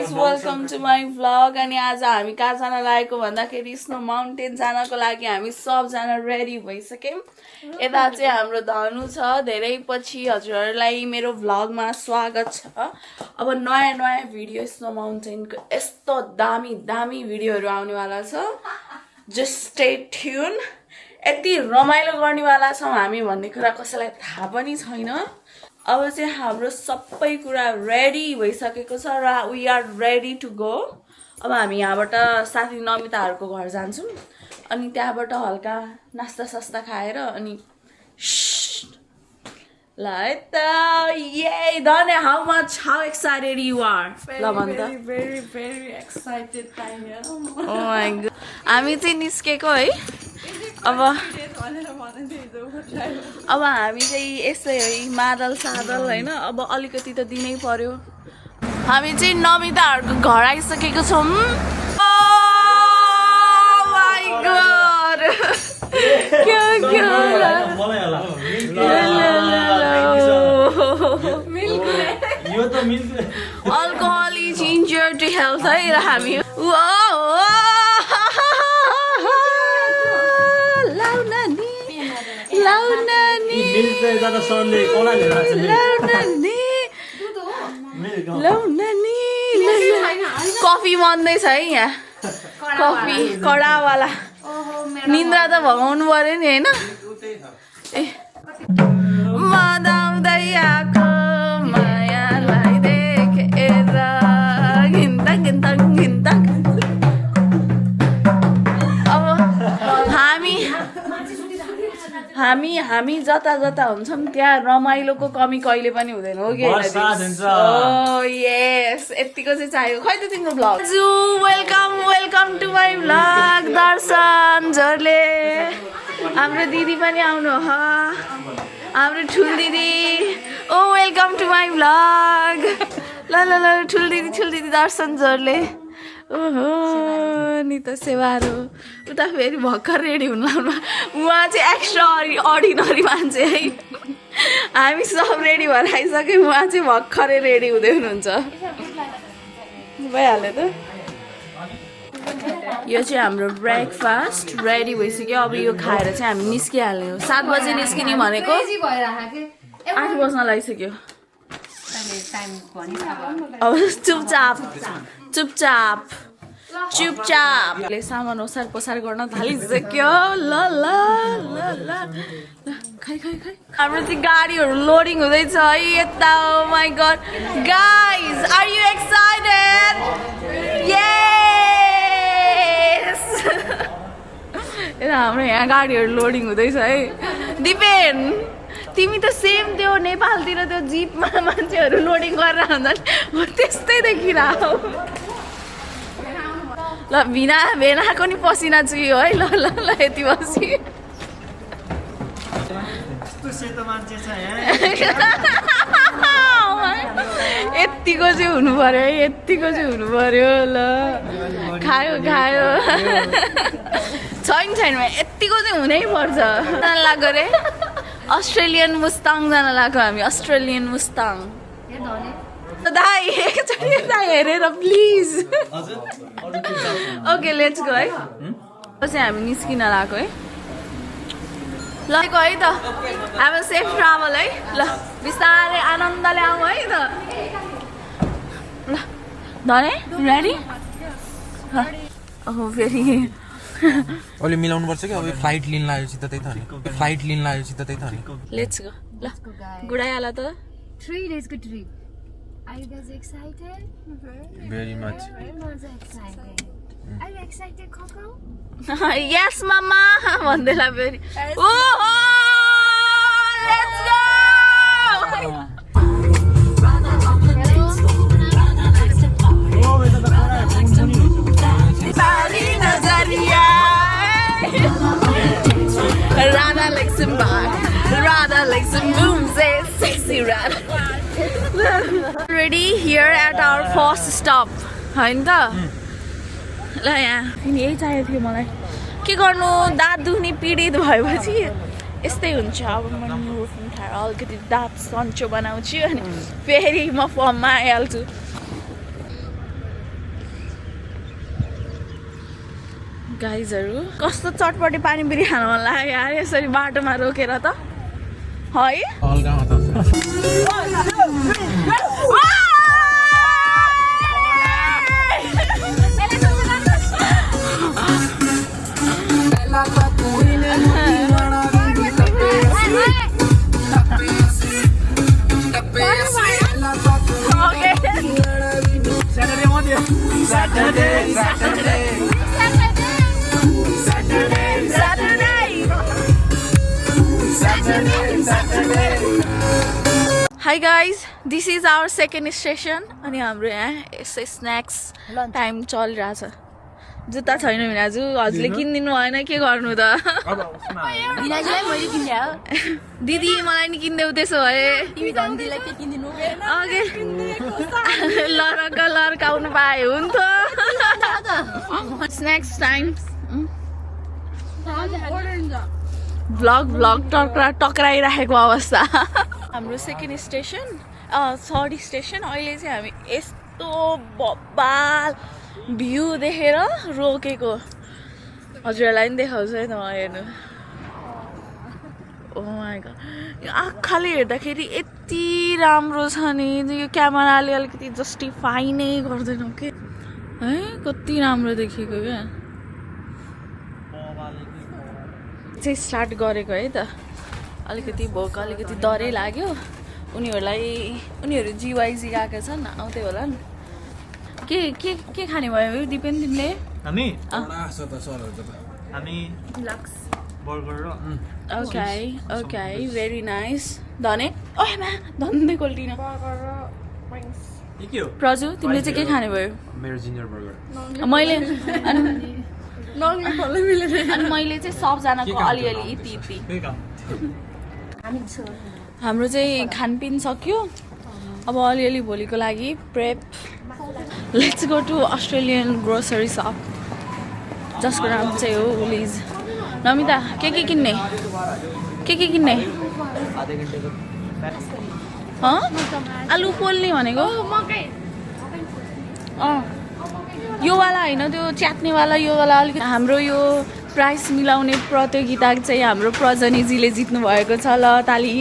Guys welcome to my vlog अनि आज हामी कहाँ जान लागेको भन्दाखेरि स्नो माउन्टेन जानको लागि हामी सबजना रेडी भइसक्यौँ यता चाहिँ हाम्रो धनु छ धेरै पछि हजुरहरूलाई मेरो भ्लगमा स्वागत छ अब नयाँ नयाँ भिडियो स्नो माउन्टेनको यस्तो दामी दामी भिडियोहरू आउनेवाला छ जस्ट स्टे ट्युन यति रमाइलो गर्नेवाला छौँ हामी भन्ने कुरा कसैलाई थाहा पनि छैन अब चाहिँ हाम्रो सबै कुरा रेडी भइसकेको छ र we are ready to go अब हामी यहाँबाट साथी नमिताहरूको घर जान्छौँ अनि त्यहाँबाट हल्का नास्ता सास्ता खाएर अनि ल है त ये धन्य हाउ एक्साइटेड यु आर ल भन त very excited time here. Oh my god हामी चाहिँ निस्केको है अब हामी चाहिँ यसै है मादल सादल होइन अब अलिकति त दिनै पर्यो हामी चाहिँ नमिताहरूको घर आइसकेको छौँ अल्कोहल इज इन्जुर टु हेल्थ है र हामी कफी बन्दैछ है यहाँ कफी कडावाला निन्द्रा त भगाउनु पर्यो नि होइन ए मदाउँदै आएको मायालाई देखेर घिन्ता घिन्ता घिन्ता अब हामी जता जता हुन्छौँ त्यहाँ रमाइलोको कमी कहिले पनि हुँदैन हो कि यस यतिको चाहिँ चाहियो खै त तिम्रो vlog welcome to my vlog दर्शन झोरले हाम्रो दिदी पनि आउनु हो हाम्रो ठुल दिदी ओ वेलकम टु माई भ्लग ल ल ल ठुल दिदी दर्शन झोरले ओहो नि त सेवारो उता फेरि भर्खर रेडी हुनु लाउनु उहाँ चाहिँ एक्स्ट्रा अर्डिनरी मान्छे है हामी सब रेडी भएर आइसक्यौँ उहाँ चाहिँ भर्खरै रेडी हुँदै हुनुहुन्छ भइहाल्यो त यो चाहिँ हाम्रो ब्रेकफास्ट रेडी भइसक्यो अब यो खाएर चाहिँ हामी निस्किहाल्यो 7 बजे निस्किने भनेको 8 बज्न लागिसक्यो अब चुपचाप सामान ओसार पसार गर्न थालिसक्यो ल ल ल ल खै हाम्रो चाहिँ गाडीहरू लोडिङ हुँदैछ है यता oh my god guys are you excited yes हाम्रो यहाँ गाडीहरू लोडिङ हुँदैछ है दिपेन तिमी त सेम त्यो नेपालतिर त्यो जिपमा मान्छेहरू लोडिङ गरेर हुन्छन् हो त्यस्तै देखिरहेको ल भेनाको नि पसिना चुयो है ल ल ल यति बसी यतिको चाहिँ हुनु पर्यो है यतिको चाहिँ हुनु पर्यो ल खायो छैन यतिको चाहिँ हुनै पर्छ लाग्यो रे अस्ट्रेलियन मुस्ताङ जान लाग्यो हामी अस्ट्रेलियन मुस्ताङ दाइ एकचोटि हेरेर प्लिज ओके लेट्स गो है चाहिँ हामी निस्किन लाग्यो है ल है त अब सेफ ट्राभल है ल बिस्तारै आनन्दले आऊ है त ल धने रेडी ओहो फेरि अहिले मिलाउनु पर्छ कि अब फ्लाइट लिन लागेपछि त त्यही त नि लेट्स गो ल गुडाइहाल त 3 days को trip Are you guys excited? Very much. Excited. Are you excited, Coco? Yes, Mama. भन्दैला फेरि ओहो लेट्स गो बारी नजरिया Radha likes him back. Radha likes him moves it. Sexy Radha. Ready here at our first stop. हैन त ल यहाँ यही चाहिएको थियो मलाई के गर्नु दाँत दुख्ने पीडित भएपछि यस्तै हुन्छ अब म न्युरोफिन खाएर अलिकति दाँत सन्चो बनाउँछु अनि फेरि म फर्ममा आइहाल्छु गाइजहरू कस्तो चटपटे पानीपुरी खान मन लाग्यो यार यसरी बाटोमा रोकेर त है Hi guys, this is our second station अनि हाम्रो यहाँ यसै स्न्याक्स टाइम चलिरहेछ जुत्ता छैन भने आज हजुरले किनिदिनु भएन के गर्नु त दिदी मलाई नि किनिदेऊ त्यसो भए लड्काउनु पाए हुन्थ्यो स्न्याक्स टाइम भ्लग टक्राइराखेको अवस्था हाम्रो सेकेन्ड स्टेसन थर्ड स्टेसन अहिले चाहिँ हामी यस्तो बब्बाल भ्यू देखेर रोकेको हजुरहरूलाई पनि देखाउँछु है त म हेर्नु ओ माई गॉड यो आँखाले हेर्दाखेरि यति राम्रो छ नि यो क्यामेराले अलिकति जस्टिफाई नै गर्दैन के है कति राम्रो देखेको क्या चाहिँ स्टार्ट गरेको है त अलिकति भोक अलिकति डरै लाग्यो उनीहरू जीवाइजी गएका छन् आउँदै होला नि के खाने भयो दिपेन तिमीले हामी बर्गर र ओके भेरी नाइस धने ओमा धन्दै कोल्टिन प्रजु तिमीले चाहिँ के खाने भयो मेरो जिन्जर बर्गर मैले अनि मैले चाहिँ सबजनाको अलिअलि इति हाम्रो चाहिँ खानपिन सक्यो अब अलिअलि भोलिको लागि prep let's go to Australian grocery shop जसको नाम चाहिँ हो उलिज नमिता के किन्ने आलु पोल्ने भनेको योवाला होइन त्यो च्यात्नेवाला योवाला अलिकति हाम्रो यो प्राइस मिलाउने प्रतियोगिता चाहिँ हाम्रो प्रजनीजीले जित्नु भएको छ ल ताली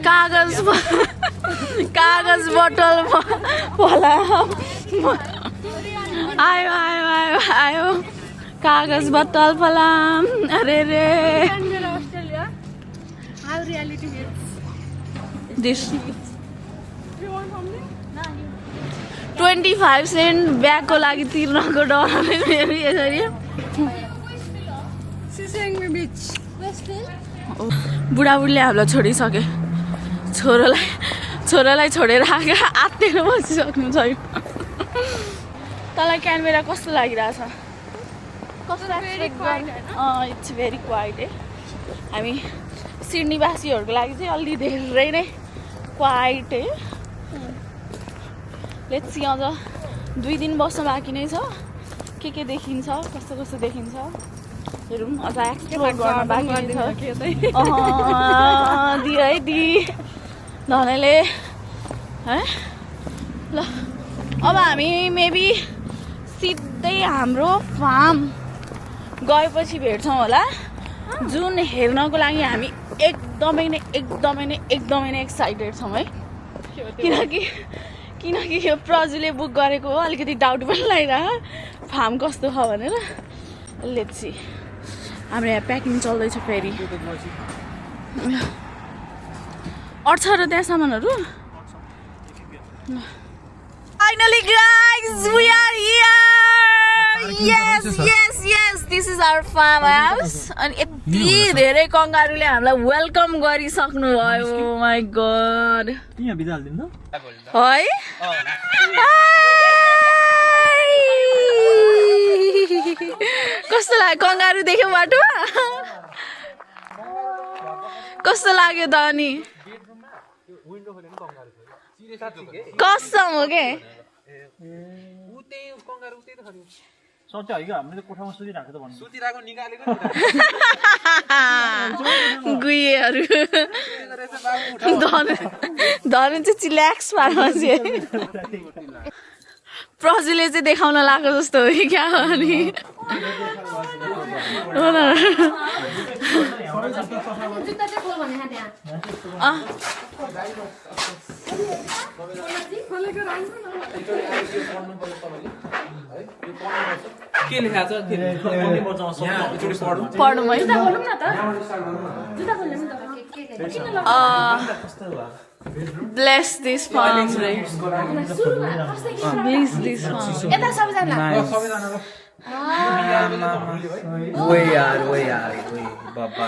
कागज बोतल आयो कागज बोतल फलाम अरे रे this 25 सेन्ट ब्यागको लागि तिर्नको डरले मेरो यसरी बुढाबुढीले हामीलाई छोडिसके छोरालाई छोडेर आएको आत्तेर बसिसक्नु छैन तँलाई क्यानबेरा कस्तो लागिरहेछ इट्स भेरी क्वाइट है हामी सिडनीवासीहरूको लागि चाहिँ अलि धेरै नै क्वाइट है लेट्स सी अझ 2 दिन बस्न बाँकी नै छ के देखिन्छ कस्तो देखिन्छ हेरौँ अझ एक्सप्लोर गर्न बाँकी नै छ दि है दि धनैले है ल अब हामी मेबी सिधै हाम्रो फार्म गएपछि भेट्छौँ होला जुन हेर्नको लागि हामी एकदमै नै एक्साइटेड छौँ है किनकि यो प्रजुले बुक गरेको हो अलिकति डाउट पनि लागिरहेको फार्म कस्तो छ भनेर लेट्स सी हाम्रो यहाँ प्याकिङ चल्दैछ फेरि अट्छ र त्यहाँ सामानहरू finally guys we are here yes this is our farm house अनि यति धेरै कंगारुले हामीलाई वेलकम गरिसक्नु भयो ओ माय गॉड यहाँ बिदा हाल्दिन त है कस्तो लाग्यो कंगारु देख्यो बाटोमा कस्तो लाग्यो त अनि कसम हो के सोच्यो है क्या हामीले कोठामा सुतिरहेको त भन्नु सुतिरहेको निकालेको गुइहरू धनु चाहिँ चिल्याक्स पारमा चाहिँ प्रजुले चाहिँ देखाउन लाग्यो जस्तो हो कि क्या अनि जुत्ता चाहिँ खोल भने त्यहाँ के लेखाएको छ पढौँ है जुत्ता खोलौँ न त जुत्ता खोल्नु नि Bless this farm, right? Bless this farm. यता सबैजना ओए यार बाबा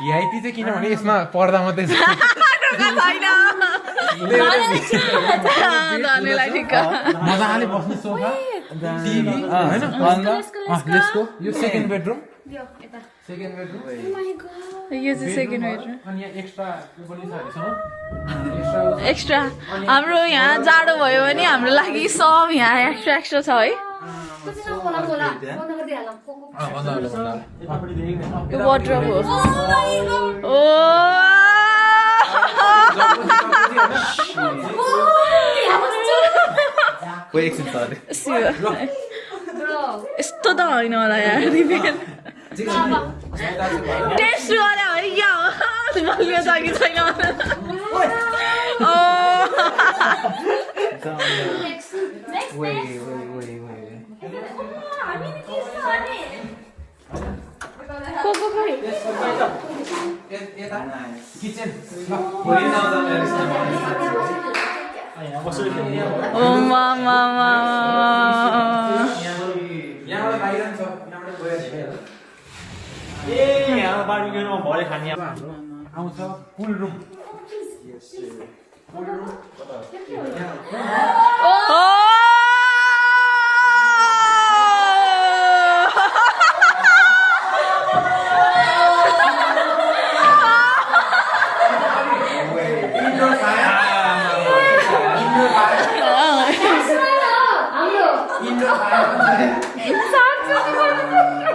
भिआइपी चाहिँ किनभने यसमा पर्दा मात्रै छ धनीलाई ठिक्क मजाले बस्ने सोफा टिभी हैन यसको यो सेकेन्ड बेडरुम यो यता सेकेन्ड बेडरुम यो चाहिँ सेकेन्ड बेडरुम अनि यहाँ एक्स्ट्रा पनि छ हरिसँग एक्स्ट्रा हाम्रो यहाँ जाडो भयो भने हाम्रो लागि सब यहाँ एक्स्ट्रा एक्स्ट्रा छ है कतिजना खोला खोला बन्द गरिदिइहालौँ यो वार्डरोब हो ओ कोही एकछिन सरी यस्तो त होइन होला यार टेस्ट गरे है क्या हो बलियो छ कि छैन किचन ओ मामा यहाँबाट बाहिर छ यहाँबाट गइहाल्छ ए यहाँ बारबिक्युमा भरे खाने आउँछ पुल room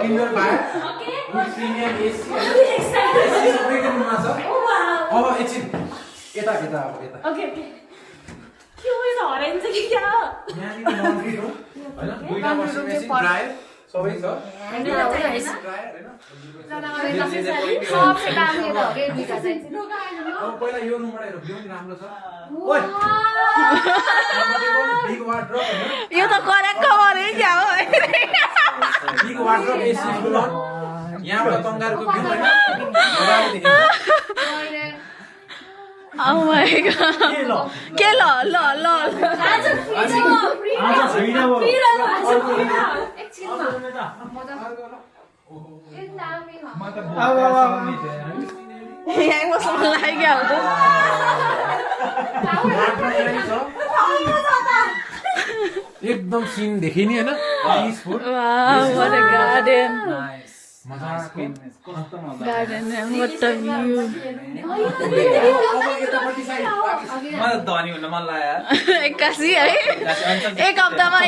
indoor fire with premium AC सबै रुममा छ अब एकछिन यता अब यता ओके ओके के हो यो हराइन्छ कि क्या यहाँनिर लन्ड्री रुम हैन दुईटा वासिङ मेसिन ड्रायर सबै छ ड्रायर हैन सबसे दामी त हो के दुईटा चाहिँ अब पहिला यो रुमबाट हेरौँ भ्यू नि राम्रो छ ओइ बिग वार्डरोब हैन यो त करेक्ट खबर है क्या हो big wardrobe AC full on यहाँबाट तङ्गारको भ्यू हैन अगाडि देखिन्छ Oh my god. के ल ल ल आज फ्रीडम एकछिनमा यहीँ बस्नु मन लाग्यो एकदम सीन देखे नि हैन पीसफुल वाह what a garden मजाको garden what a view अब यतापट्टि साइड मलाई धनी हुन मन लाग्यो एक्कासी है एक हप्तामा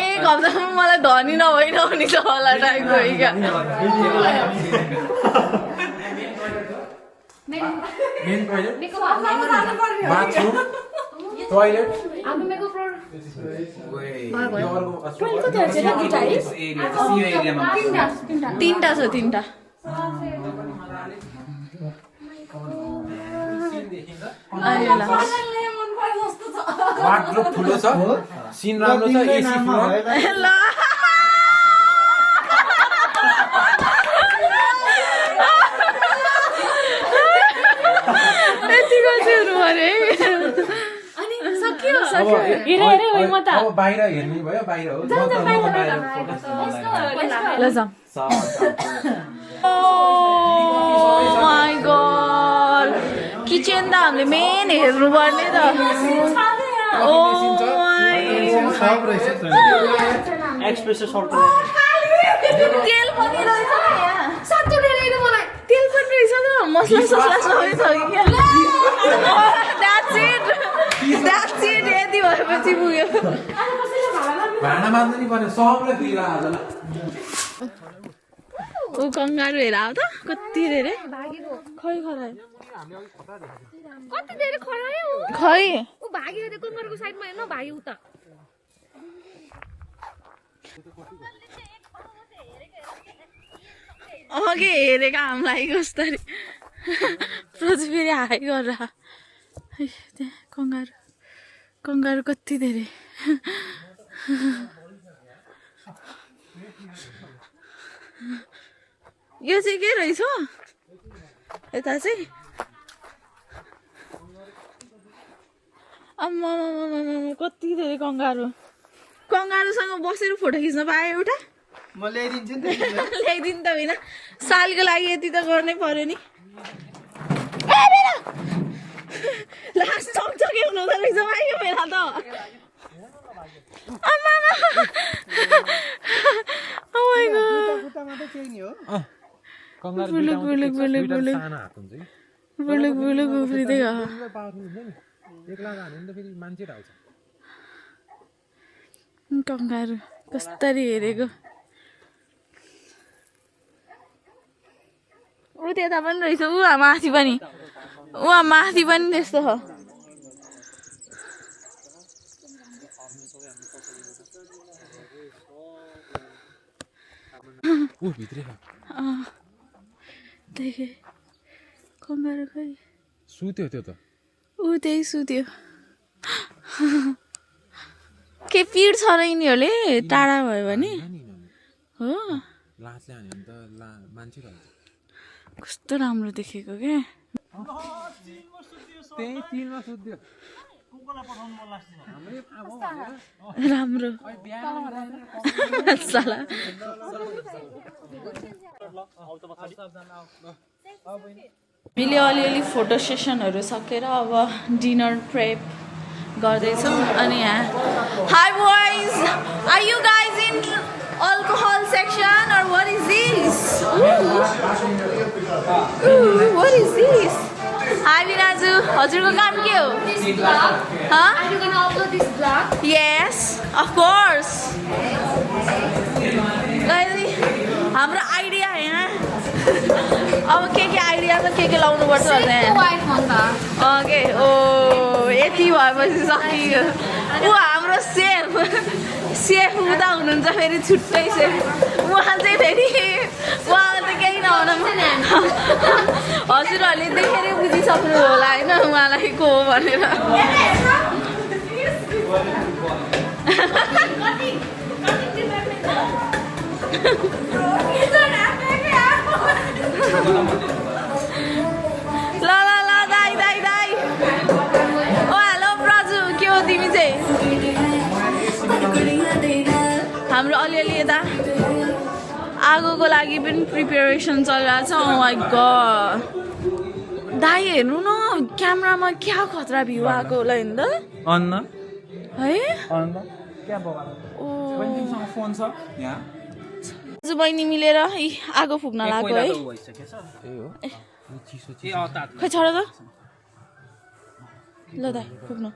मलाई धनी नभइ नहुने छ होला टाइपको है क्या मेन टोइलेट बाथरुम टोइलेट हाम्रो मेको फ्लोर तीनटा छ तीनटा वार्डरोब ठुलो छ सीन राम्रो छ एसी फुल ल यतिको चाहिँ हुनु पर्यो अनि सक्यो अब बाहिर हेर्ने भयो बाहिर हो ल जाऊ Oh my god किचन त हामीले मेन हेर्नु पर्ने त Oh my एक्सप्रेसो सर्ट तेल पनि रहेछ यहाँ सातो ल्याइदिनु मलाई तेल पनि रहेछ त मसला ससला सबै छ कि क्या That's it यति भएपछि पुग्यो भाँडा मान्नु नि पर्यो सबले फिरा आज ल ऊ कङ्गारू हेर आऊ त कति धेरै खै खरायो कति धेरै खरायो खै ऊ भाग्यो त्यो कुकुरको साइडमा हेर्न भाग्यो उता अघि हेरेको हामीलाई कस्तरी रोज फेरि हाई गरेर त्यहाँ कङ्गारू कङ्गारू कति धेरै यो चाहिँ के रहेछ यता चाहिँ आम्मा कति धेरै कङ्गारू कङ्गारूसँग बसेर फोटो खिच्न पाएँ एउटा म ल्याइदिन्छु नि ल्याइदिनु त होइन सालको लागि यति त गर्नै पर्यो नि लास्ट चकचके हुनुहुँदो रहेछ भाइ मेरा त आमा बुलुक बुलुक बुलुक बुलुक बुलुक बुलुक उफ्रिँदै गयो कङ्गारू कस्तरी हेरेको ऊ त्यता पनि रहेछ ऊ माथि पनि माथि पनि त्यस्तो छ देखे कङ्गारू खै सुत्यो त्यो त ऊ त्यही सुत्यो के पिड छ र यिनीहरूले टाढा भयो भने हो लासले हान्यो भने त मान्छे कस्तो राम्रो देखेको क्या त्यही चिलमा सुत्यो राम्रो साला हामीले अलिअलि फोटो सेसनहरू सकेर अब डिनर प्रेप गर्दैछौँ अनि यहाँ hi boys are you guys in alcohol section or what is this? What is this? Hi Viraju, हजुरको काम के हो? Huh? Are you gonna upload this vlog? Yes, of course. हाम्रो आइडिया यहाँ अब के आइडिया त के लाउनु पर्छ भने ओके ओ यति भएपछि सकियो ऊ हाम्रो सेफ उता हुनुहुन्छ फेरि छुट्टै सेफ उहाँ चाहिँ फेरि उहाँ त केही नहुन हजुरहरूले देखेरै बुझिसक्नु होला होइन उहाँलाई को हो भनेर ल दाई ओ हेलो प्राजु के हो तिमी चाहिँ हाम्रो अलिअलि यता आगोको लागि पनि प्रिपेरेसन चलिरहेको छ ओ माइ गॉड दाई हेर्नु न क्यामेरामा क्या खतरा भ्यू आएको होला नि त अन्न है अन्न क्या ओ फोन छ यहाँ दाजु बहिनी मिलेर आगो फुक्न लाग्यो है खै छोड त ल दाइ फुक्नु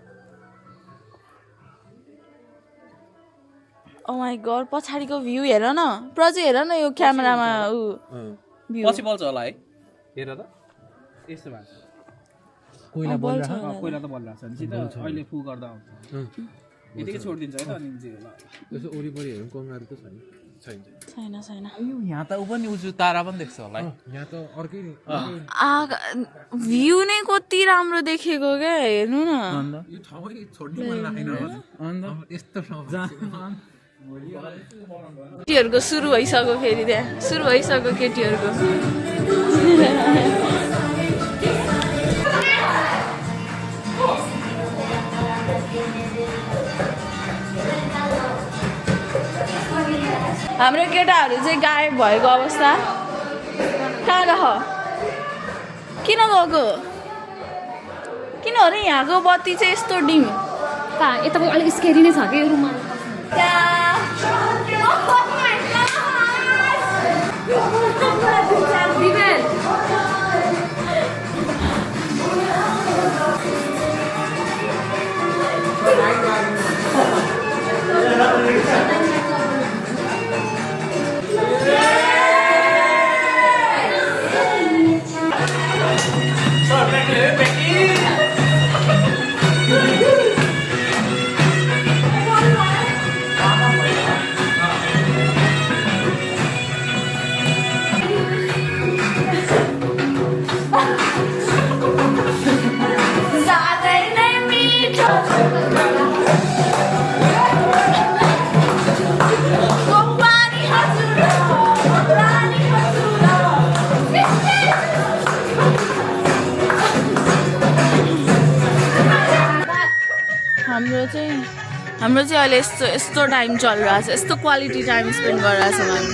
ओ माइ गॉड पछाडिको भ्यू हेर न प्रजु हेर न यो क्यामेरामा ऊ भ्यू पछि बल्छ होला है हेर त यस्तो भएको कोइला बल्छ कोइला त बलिरहेको छ नि अहिले फु गर्दा आउँछ यतिकै छोडिदिन्छ है त अनि यसो वरिपरि हेरौँ कङ्गारू त छैन छैन यहाँ त ऊ पनि उजु तारा पनि देख्छ होला है यहाँ त अर्कै भ्यू नै कति राम्रो देखेको क्या हेर्नु न यो ठाउँै छोड्नु मन लागेन यस्तो ठाउँ केटीहरूको सुरु भइसक्यो फेरि त्यहाँ सुरु भइसक्यो केटीहरूको हाम्रो केटाहरू चाहिँ गायब भएको अवस्था कहाँ रह किन गएको किन हो र यहाँको बत्ती चाहिँ यस्तो डिम कहाँ यताको अलिक स्केरी नै छ कि रुममा हाम्रो चाहिँ अहिले यस्तो टाइम चलिरहेछ यस्तो क्वालिटी टाइम स्पेन्ड गरिरहेछौँ हामी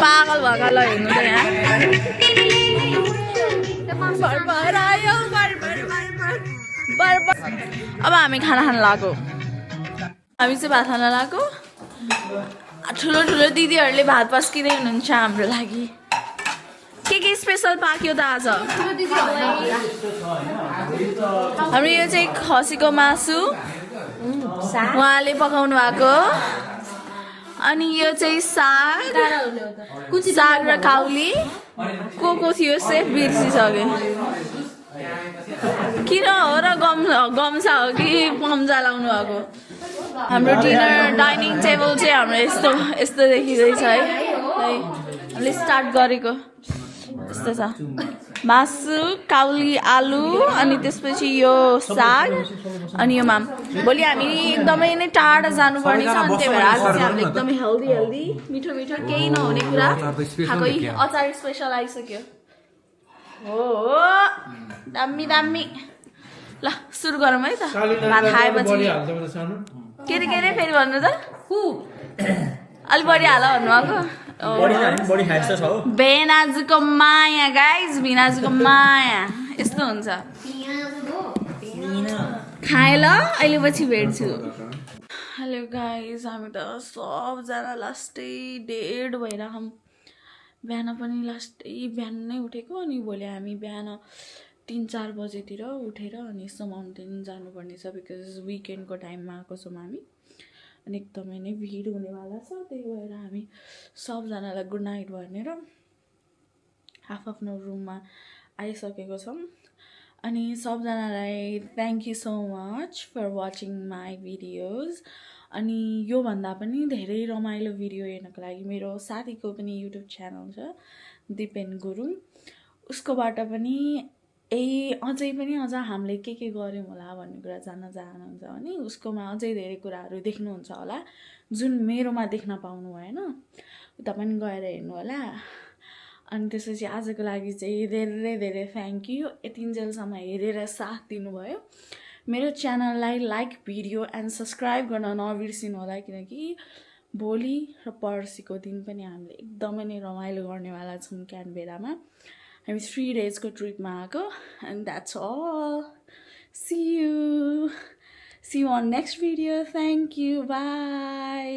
पागल भएकालाई हेर्नु त यहाँ अब हामी खाना खान लाग्यो हामी चाहिँ भात खान लाग्यो ठुलो ठुलो दिदीहरूले भात पस्किँदै हुनुहुन्छ हाम्रो लागि के स्पेसल पाक्यो त आज हाम्रो यो चाहिँ खसीको मासु उहाँले पकाउनु भएको अनि यो चाहिँ साग र काउली को थियो सेफ बिर्सिसक्यो किन हो र गम्सा हो कि पम्जा लाउनु भएको हाम्रो डिनर डाइनिङ टेबल चाहिँ हाम्रो यस्तो देखिँदैछ है हामीले स्टार्ट गरेको यस्तो छ मासु काउली आलु अनि त्यसपछि यो साग अनि यो माम भोलि हामी एकदमै नै टाढा जानुपर्ने छ अनि त्यही भएर आज चाहिँ हामीले एकदमै हेल्दी मिठो केही नहुने कुरा खाएको अचार स्पेसल आइसक्यो हो दामी ल सुरु गरौँ है त भात खाएपछि के रे फेरि भन्नु त अलिक बढी हाल भन्नुभएको भेनाजुको माया गाइज भेनाजुको माया यस्तो हुन्छ खाए ल अहिले पछि भेट्छु हेलो गाइज हामी त सबजना लास्टै डेढ भइरहेको बिहान पनि लास्टै बिहान नै उठेको अनि भोलि हामी बिहान 3-4 बजेतिर उठेर अनि यस्तो माउन्टेन जानुपर्ने छ बिकज विकेन्डको टाइममा आएको छौँ हामी अनि एकदमै नै भिड हुनेवाला छ त्यही भएर हामी सबजनालाई गुड नाइट भनेर आफ्नो रुममा आइसकेको छौँ अनि सबजनालाई thank you so much for watching my videos अनि योभन्दा पनि धेरै रमाइलो भिडियो हेर्नको लागि मेरो साथीको पनि युट्युब च्यानल छ दिपेन गुरुङ उसकोबाट पनि अझै हामीले के गऱ्यौँ होला भन्ने कुरा जान्न चाहनुहुन्छ भने उसकोमा अझै धेरै कुराहरू देख्नुहुन्छ होला जुन मेरोमा देख्न पाउनु भएन उता पनि गएर हेर्नु होला अनि त्यसपछि आजको लागि चाहिँ धेरै थ्याङ्क यू यतिन्जेलसम्म हेरेर साथ दिनुभयो मेरो च्यानललाई लाइक भिडियो एन्ड सब्सक्राइब गर्न नबिर्सिनु होला किनकि भोलि र पर्सिको दिन पनि हामीले एकदमै नै रमाइलो गर्नेवाला छौँ क्यानबेरामा हामी 3 डेजको ट्रिपमा आएको and that's all see you on next video thank you by